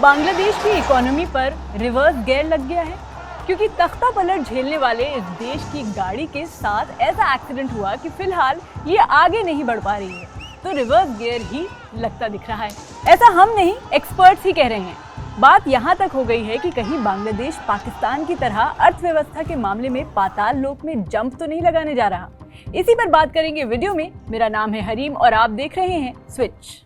बांग्लादेश की इकोनॉमी पर reverse gear लग गया है क्योंकि तख्ता पलट झेलने वाले इस देश की गाड़ी के साथ ऐसा एक्सीडेंट हुआ कि फिलहाल ये आगे नहीं बढ़ पा रही है, तो रिवर्स गियर ही लगता दिख रहा है। ऐसा हम नहीं, एक्सपर्ट्स ही कह रहे हैं। बात यहाँ तक हो गई है कि कहीं बांग्लादेश पाकिस्तान की तरह अर्थव्यवस्था के मामले में पाताल लोक में जंप तो नहीं लगाने जा रहा। इसी पर बात करेंगे वीडियो में। मेरा नाम है हरीम और आप देख रहे हैं switch.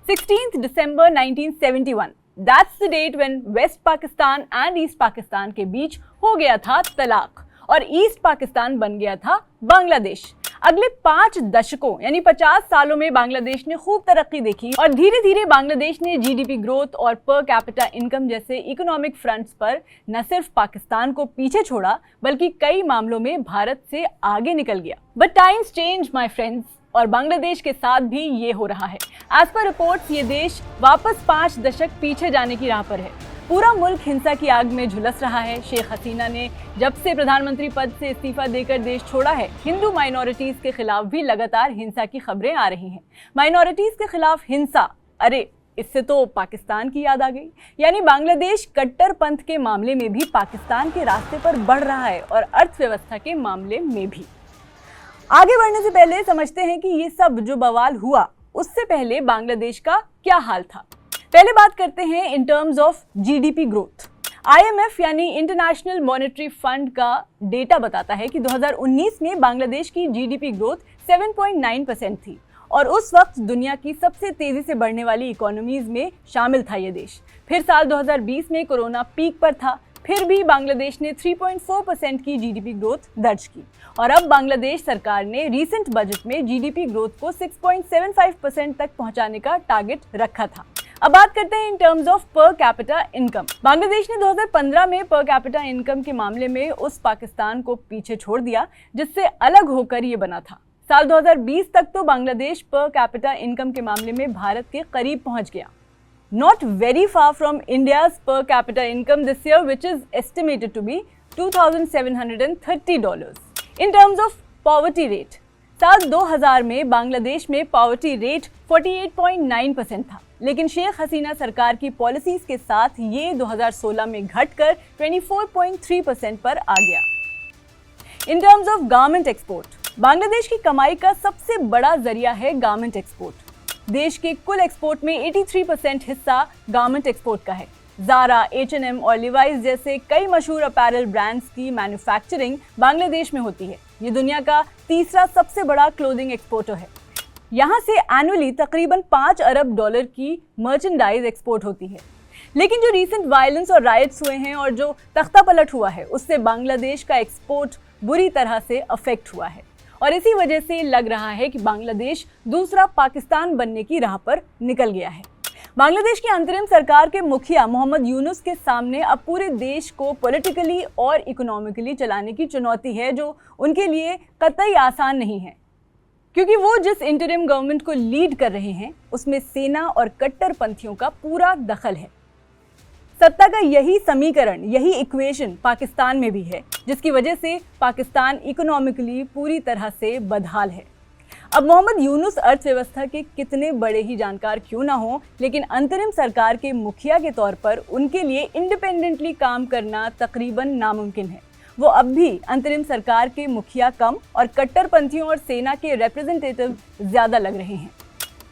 16th December 1971, that's the date when West Pakistan and East Pakistan के बीच हो गया था तलाक और ईस्ट पाकिस्तान बन गया था बांग्लादेश। अगले 5 दशकों यानी 50 सालों में बांग्लादेश ने खूब तरक्की देखी और धीरे धीरे बांग्लादेश ने जीडीपी ग्रोथ और पर कैपिटा इनकम जैसे इकोनॉमिक फ्रंट्स पर न सिर्फ पाकिस्तान को पीछे छोड़ा बल्कि कई मामलों में भारत से आगे निकल गया। But times change my friends, और बांग्लादेश के साथ भी ये हो रहा है। एज पर रिपोर्ट्स ये देश वापस 5 दशक पीछे जाने की राह पर है। पूरा मुल्क हिंसा की आग में झुलस रहा है। शेख हसीना ने जब से प्रधानमंत्री पद से इस्तीफा देकर देश छोड़ा है, हिंदू माइनॉरिटीज के खिलाफ भी लगातार हिंसा की खबरें आ रही हैं। माइनॉरिटीज के खिलाफ हिंसा, अरे इससे तो पाकिस्तान की याद आ गई। यानी बांग्लादेश कट्टरपंथ के मामले में भी पाकिस्तान के रास्ते पर बढ़ रहा है और अर्थव्यवस्था के मामले में भी। आगे बढ़ने से पहले समझते हैं कि ये सब जो बवाल हुआ उससे पहले बांग्लादेश का क्या हाल था। पहले बात करते हैं in terms of GDP growth. IMF यानी इंटरनेशनल मॉनेटरी फंड का डेटा बताता है कि 2019 में बांग्लादेश की जीडीपी ग्रोथ 7.9% थी और उस वक्त दुनिया की सबसे तेजी से बढ़ने वाली इकोनॉमीज में शामिल था ये देश। फिर साल 2020 में कोरोना पीक पर था, फिर भी बांग्लादेश ने 3.4% की जीडीपी ग्रोथ दर्ज की और अब बांग्लादेश सरकार ने रीसेंट बजट में जीडीपी ग्रोथ को 6.75% तक पहुंचाने का टारगेट रखा था। अब बात करते हैं in terms of per capita income. Bangladesh ने 2015 में पर कैपिटा इनकम के मामले में उस पाकिस्तान को पीछे छोड़ दिया जिससे अलग होकर ये बना था। साल 2020 तक तो बांग्लादेश पर कैपिटा इनकम के मामले में भारत के करीब पहुंच गया। Not very far from India's per capita income this year, which is estimated to be $2,730. In terms of poverty rate, साल 2000 में बांग्लादेश में पॉवर्टी रेट 48.9% था, लेकिन शेख हसीना सरकार की पॉलिसीज के साथ ये 2016 में घटकर 24.3% पर आ गया। In terms of garment export, Bangladesh की कमाई का सबसे बड़ा जरिया है गारमेंट एक्सपोर्ट। देश के कुल एक्सपोर्ट में 83% हिस्सा गारमेंट एक्सपोर्ट का है। ज़ारा, H&M और लिवाइस जैसे कई मशहूर अपैरल ब्रांड्स की मैन्युफैक्चरिंग बांग्लादेश में होती है। ये दुनिया का तीसरा सबसे बड़ा क्लोथिंग एक्सपोर्टर है। यहाँ से एनुअली तकरीबन $5 अरब की मर्चेंडाइज एक्सपोर्ट होती है। लेकिन जो रीसेंट वायलेंस और राइट्स हुए हैं और जो तख्ता पलट हुआ है, उससे बांग्लादेश का एक्सपोर्ट बुरी तरह से अफेक्ट हुआ है और इसी वजह से लग रहा है कि बांग्लादेश दूसरा पाकिस्तान बनने की राह पर निकल गया है। बांग्लादेश की अंतरिम सरकार के मुखिया मोहम्मद यूनुस के सामने अब पूरे देश को पॉलिटिकली और इकोनॉमिकली चलाने की चुनौती है, जो उनके लिए कतई आसान नहीं है क्योंकि वो जिस इंटरिम गवर्नमेंट को लीड कर रहे हैं उसमें सेना और कट्टरपंथियों का पूरा दखल है। सत्ता का यही समीकरण, यही इक्वेशन पाकिस्तान में भी है, जिसकी वजह से पाकिस्तान इकोनॉमिकली पूरी तरह से बदहाल है। अब मोहम्मद यूनुस अर्थव्यवस्था के कितने बड़े ही जानकार क्यों ना हो, लेकिन अंतरिम सरकार के मुखिया के तौर पर उनके लिए इंडिपेंडेंटली काम करना तकरीबन नामुमकिन है। वो अब भी अंतरिम सरकार के मुखिया कम और कट्टरपंथियों और सेना के रिप्रेजेंटेटिव ज्यादा लग रहे हैं।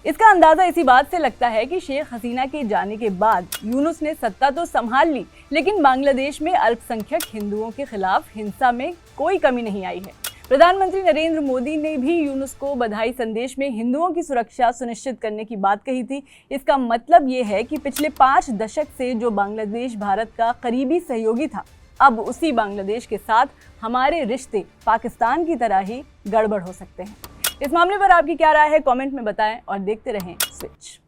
इसका अंदाजा इसी बात से लगता है कि शेख हसीना के जाने के बाद यूनुस ने सत्ता तो संभाल ली, लेकिन बांग्लादेश में अल्पसंख्यक हिंदुओं के खिलाफ हिंसा में कोई कमी नहीं आई है। प्रधानमंत्री नरेंद्र मोदी ने भी यूनुस को बधाई संदेश में हिंदुओं की सुरक्षा सुनिश्चित करने की बात कही थी। इसका मतलब ये है कि पिछले 5 दशक से जो बांग्लादेश भारत का करीबी सहयोगी था, अब उसी बांग्लादेश के साथ हमारे रिश्ते पाकिस्तान की तरह ही गड़बड़ हो सकते हैं। इस मामले पर आपकी क्या राय है, कमेंट में बताएं और देखते रहें स्विच।